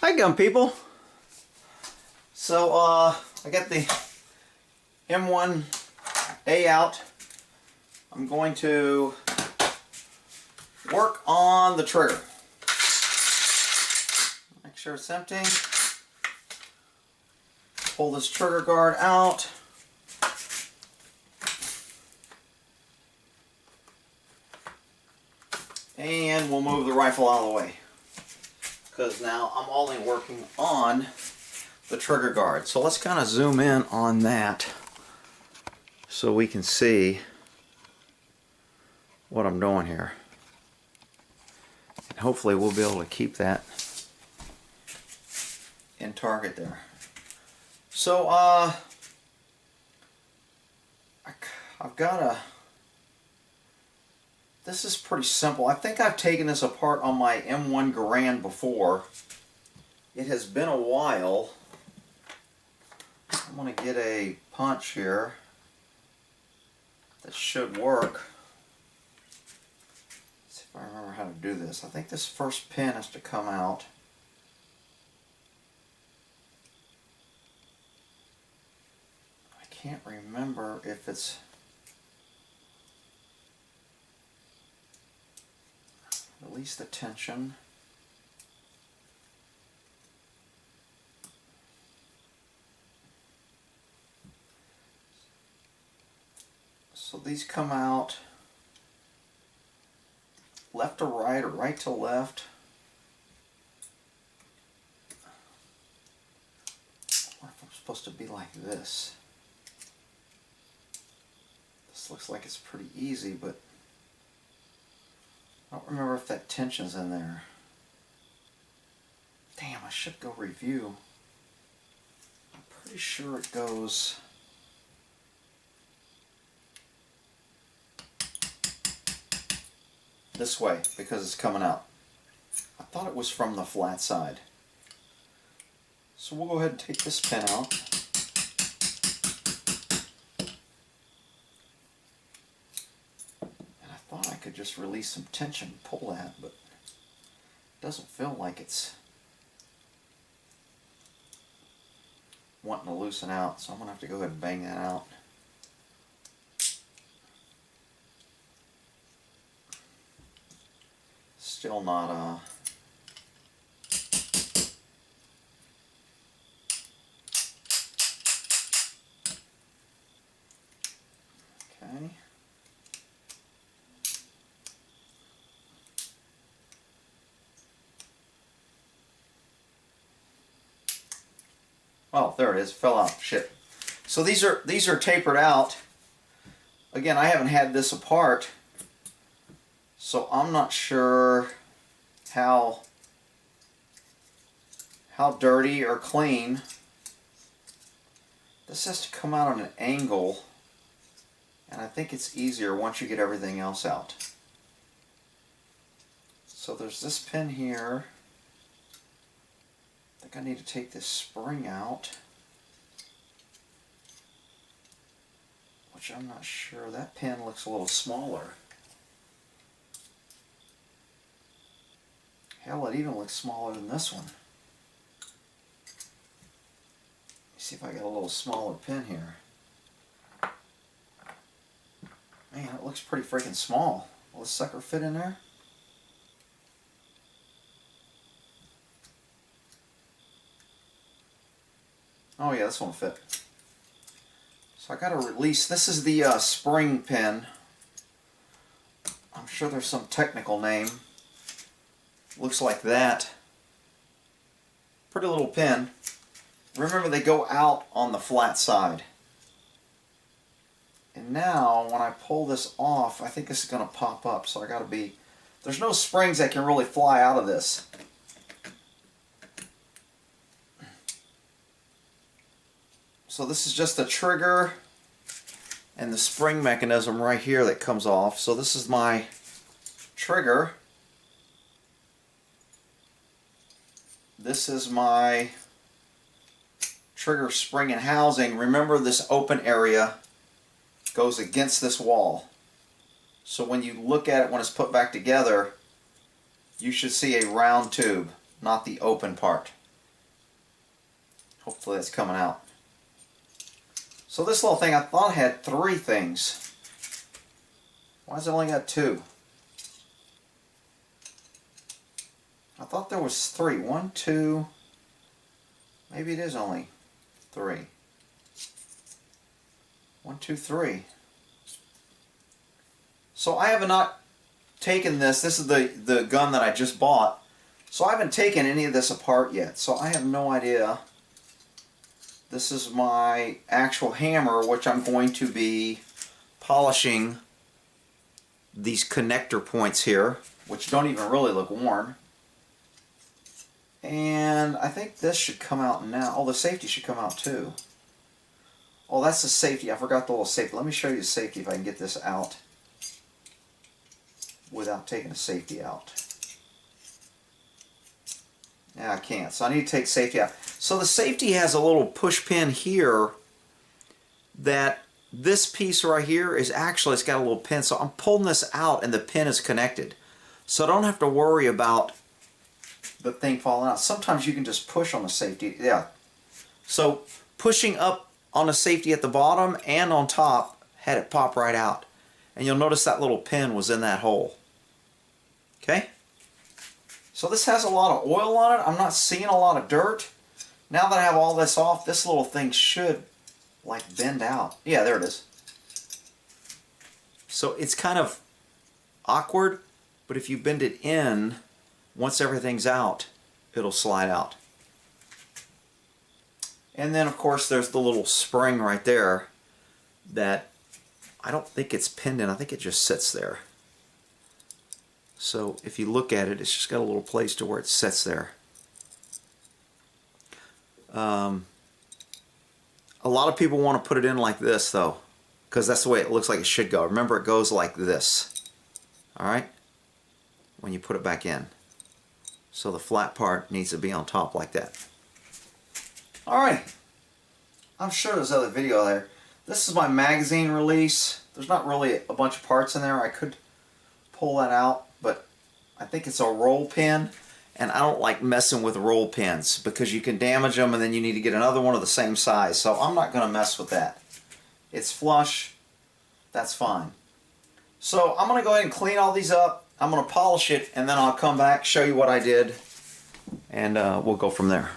Hi gun people. So I got the M1A out. I'm going to work on the trigger. Make sure it's empty. Pull this trigger guard out. And we'll move the rifle out of the way, because now I'm only working on the trigger guard. So let's kind of zoom in on that so we can see what I'm doing here. And hopefully we'll be able to keep that in target there. So I've got a... This is pretty simple. I think I've taken this apart on my M1 Garand before. It has been a while. I'm going to get a punch here that should work. Let's see if I remember how to do this. I think this first pin has to come out. I can't remember if it's... Release the tension. So these come out left to right or right to left. What if I'm supposed to be like this? This looks like it's pretty easy, but I don't remember if that tension's in there. Damn, I should go review. I'm pretty sure it goes... this way, because it's coming out. I thought it was from the flat side. So we'll go ahead and take this pin out. I could just release some tension, pull that, but it doesn't feel like it's wanting to loosen out, so I'm going to have to go ahead and bang that out. Still not okay. Oh, there it is. Fell out. Shit. So these are tapered out. Again, I haven't had this apart, so I'm not sure how dirty or clean. This has to come out on an angle, and I think it's easier once you get everything else out. So there's this pin here. I think I need to take this spring out, which I'm not sure. That pin looks a little smaller. Hell, it even looks smaller than this one. Let me see if I got a little smaller pin here. Man, it looks pretty freaking small. Will this sucker fit in there? Oh yeah, this won't fit. So I got to release. This is the spring pin. I'm sure there's some technical name. Looks like that. Pretty little pin. Remember, they go out on the flat side. And now when I pull this off, I think this is going to pop up. So I got to be... There's no springs that can really fly out of this. So this is just the trigger and the spring mechanism right here that comes off. So this is my trigger. This is my trigger spring and housing. Remember, this open area goes against this wall. So when you look at it when it's put back together, you should see a round tube, not the open part. Hopefully that's coming out. So this little thing, I thought had 3 things. Why has it only got 2? I thought there was 3. 1, 2. Maybe it is only 3. 1, 2, 3. So I have not taken this. This is the gun that I just bought. So I haven't taken any of this apart yet. So I have no idea. This is my actual hammer, which I'm going to be polishing these connector points here, which don't even really look worn. And I think this should come out now. Oh, the safety should come out too. Oh, that's the safety. I forgot the little safety. Let me show you the safety if I can get this out without taking the safety out. Yeah, I can't. So I need to take safety out. So the safety has a little push pin here that this piece right here is actually, it's got a little pin. So I'm pulling this out and the pin is connected. So I don't have to worry about the thing falling out. Sometimes you can just push on the safety. Yeah. So pushing up on the safety at the bottom and on top had it pop right out. And you'll notice that little pin was in that hole. Okay? So this has a lot of oil on it. I'm not seeing a lot of dirt. Now that I have all this off, this little thing should like bend out. Yeah, there it is. So it's kind of awkward, but if you bend it in, once everything's out, it'll slide out. And then of course there's the little spring right there that I don't think it's pinned in. I think it just sits there. So if you look at it, it's just got a little place to where it sits there. A lot of people want to put it in like this though, because that's the way it looks like it should go. Remember, it goes like this. Alright? When you put it back in. So the flat part needs to be on top like that. Alright. I'm sure there's other video there. This is my magazine release. There's not really a bunch of parts in there. I could pull that out, but I think it's a roll pin, and I don't like messing with roll pins because you can damage them and then you need to get another one of the same size. So I'm not going to mess with that. It's flush. That's fine. So I'm going to go ahead and clean all these up. I'm going to polish it, and then I'll come back, show you what I did, and we'll go from there.